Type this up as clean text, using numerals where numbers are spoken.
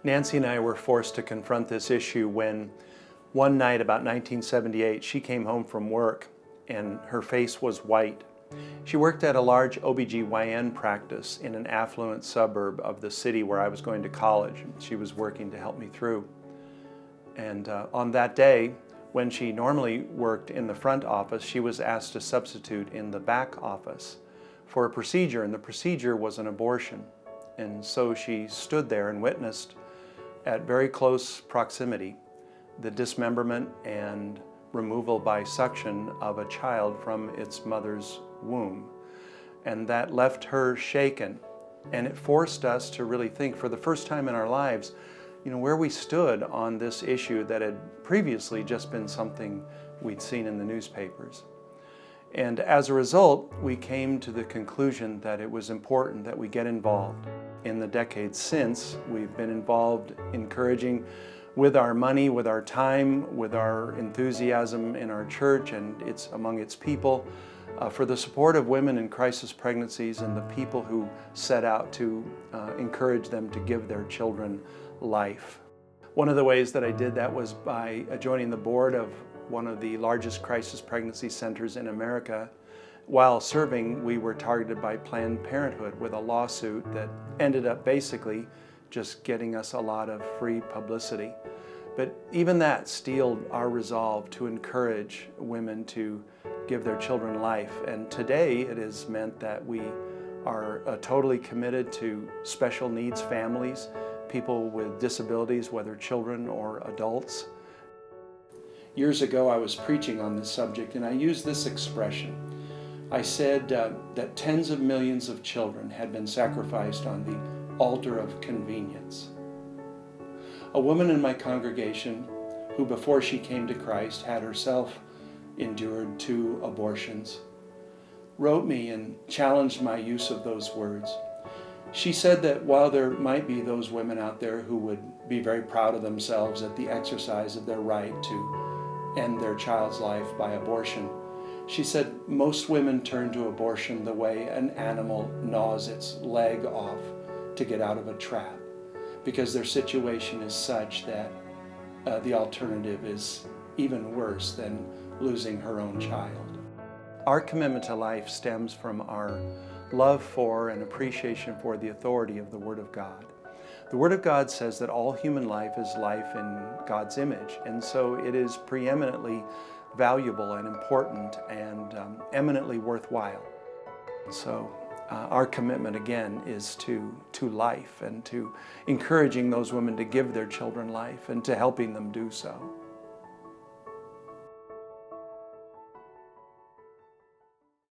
Nancy and I were forced to confront this issue when one night about 1978 she came home from work and her face was white. She worked at a large OBGYN practice in an affluent suburb of the city where I was going to college. She was working to help me through. And on that day, when she normally worked in the front office, she was asked to substitute in the back office for a procedure, and the procedure was an abortion. And so she stood there and witnessed at very close proximity the dismemberment and removal by suction of a child from its mother's womb. And that left her shaken, and it forced us to really think for the first time in our lives, where we stood on this issue that had previously just been something we'd seen in the newspapers. And as a result, we came to the conclusion that it was important that we get involved. In the decades since, we've been involved encouraging with our money, with our time, with our enthusiasm in our church and among its people, for the support of women in crisis pregnancies and the people who set out to encourage them to give their children life. One of the ways that I did that was by joining the board of one of the largest crisis pregnancy centers in America. While serving, we were targeted by Planned Parenthood with a lawsuit that ended up basically just getting us a lot of free publicity. But even that steeled our resolve to encourage women to give their children life. And today it has meant that we are totally committed to special needs families, people with disabilities, whether children or adults. Years ago I was preaching on this subject and I used this expression. I said that tens of millions of children had been sacrificed on the altar of convenience. A woman in my congregation who before she came to Christ had herself endured 2 abortions wrote me and challenged my use of those words. She said that while there might be those women out there who would be very proud of themselves at the exercise of their right to end their child's life by abortion, she said most women turn to abortion the way an animal gnaws its leg off to get out of a trap, because their situation is such that the alternative is even worse than losing her own child. Our commitment to life stems from our love for and appreciation for the authority of the Word of God. The Word of God says that all human life is life in God's image, and so it is preeminently valuable and important and eminently worthwhile. So our commitment again is to life and to encouraging those women to give their children life and to helping them do so.